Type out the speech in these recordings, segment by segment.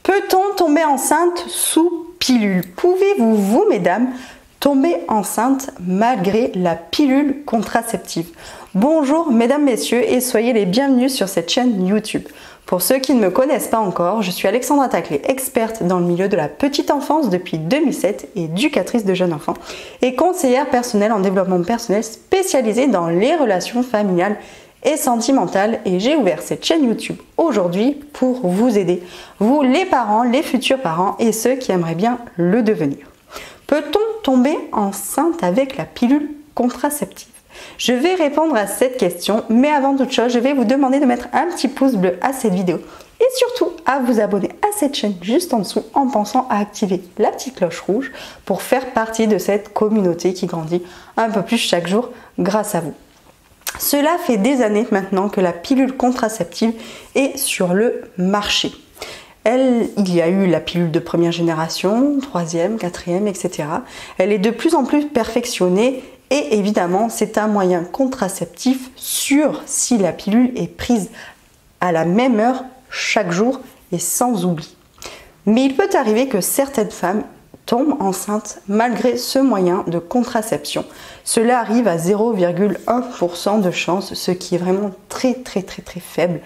Peut-on tomber enceinte sous pilule? Pouvez-vous, vous mesdames, tomber enceinte malgré la pilule contraceptive? Bonjour mesdames, messieurs et soyez les bienvenus sur cette chaîne YouTube. Pour ceux qui ne me connaissent pas encore, je suis Alexandra Taclé, experte dans le milieu de la petite enfance depuis 2007, éducatrice de jeunes enfants et conseillère personnelle en développement personnel spécialisée dans les relations familiales et sentimentales, et j'ai ouvert cette chaîne YouTube aujourd'hui pour vous aider, vous les parents, les futurs parents et ceux qui aimeraient bien le devenir. Peut-on tomber enceinte avec la pilule contraceptive? Je vais répondre à cette question, mais avant toute chose, je vais vous demander de mettre un petit pouce bleu à cette vidéo et surtout à vous abonner à cette chaîne juste en dessous en pensant à activer la petite cloche rouge pour faire partie de cette communauté qui grandit un peu plus chaque jour grâce à vous. Cela fait des années maintenant que la pilule contraceptive est sur le marché. Il y a eu la pilule de première génération, troisième, quatrième, etc. Elle est de plus en plus perfectionnée et évidemment c'est un moyen contraceptif sûr si la pilule est prise à la même heure chaque jour et sans oubli. Mais il peut arriver que certaines femmes tombent enceintes malgré ce moyen de contraception. Cela arrive à 0,1% de chance, ce qui est vraiment très faible,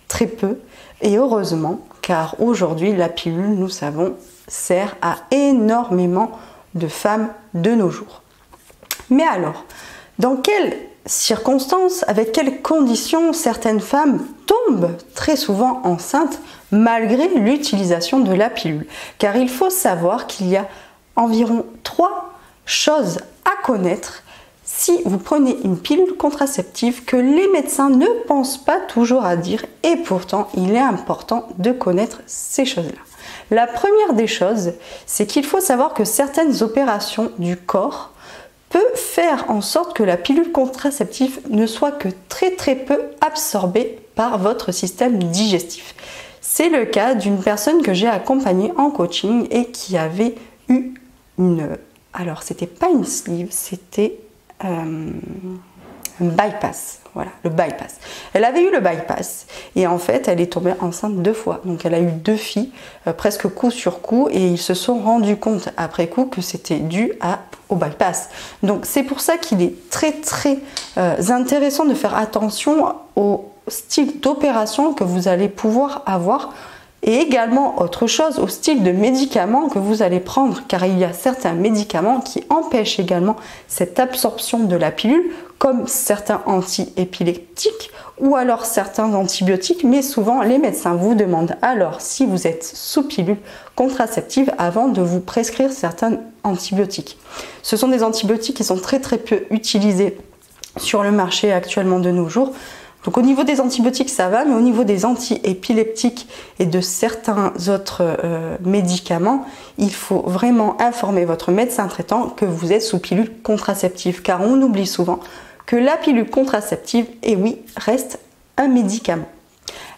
très peu. Et heureusement, car aujourd'hui la pilule, nous savons, sert à énormément de femmes de nos jours. Mais alors, dans quelles circonstances, avec quelles conditions certaines femmes tombent très souvent enceintes malgré l'utilisation de la pilule? Car il faut savoir qu'il y a environ 3 choses à connaître si vous prenez une pilule contraceptive que les médecins ne pensent pas toujours à dire, et pourtant il est important de connaître ces choses-là. La première des choses, c'est qu'il faut savoir que certaines opérations du corps peut faire en sorte que la pilule contraceptive ne soit que très peu absorbée par votre système digestif. C'est le cas d'une personne que j'ai accompagnée en coaching et qui avait eu alors c'était pas une sleeve, c'était un bypass. Voilà, le bypass. Elle avait eu le bypass et en fait elle est tombée enceinte 2 fois. Donc elle a eu 2 filles presque coup sur coup, et ils se sont rendus compte après coup que c'était dû au bypass. Donc c'est pour ça qu'il est très intéressant de faire attention au style d'opération que vous allez pouvoir avoir, et également autre chose, au style de médicaments que vous allez prendre, car il y a certains médicaments qui empêchent également cette absorption de la pilule, comme certains antiépileptiques ou alors certains antibiotiques, mais souvent les médecins vous demandent alors si vous êtes sous pilule contraceptive avant de vous prescrire certains antibiotiques. Ce sont des antibiotiques qui sont très peu utilisés sur le marché actuellement de nos jours. Donc au niveau des antibiotiques ça va, mais au niveau des antiépileptiques et de certains autres médicaments, il faut vraiment informer votre médecin traitant que vous êtes sous pilule contraceptive, car on oublie souvent que la pilule contraceptive, et oui, reste un médicament.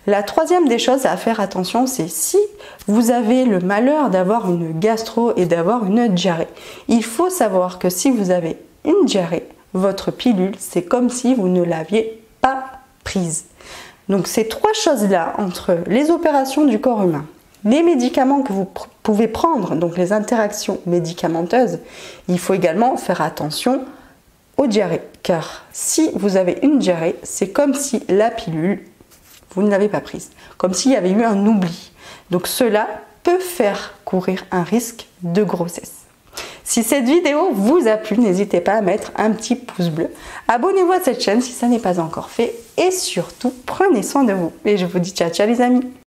La troisième des choses à faire attention, c'est si vous avez le malheur d'avoir une gastro et d'avoir une diarrhée. Il faut savoir que si vous avez une diarrhée, votre pilule, c'est comme si vous ne l'aviez pas prise. Donc ces 3 choses-là, entre les opérations du corps humain, les médicaments que vous pouvez prendre, donc les interactions médicamenteuses, il faut également faire attention aux diarrhées. Car si vous avez une diarrhée, c'est comme si la pilule, vous ne l'avez pas prise. Comme s'il y avait eu un oubli. Donc cela peut faire courir un risque de grossesse. Si cette vidéo vous a plu, n'hésitez pas à mettre un petit pouce bleu. Abonnez-vous à cette chaîne si ça n'est pas encore fait. Et surtout, prenez soin de vous. Et je vous dis ciao les amis.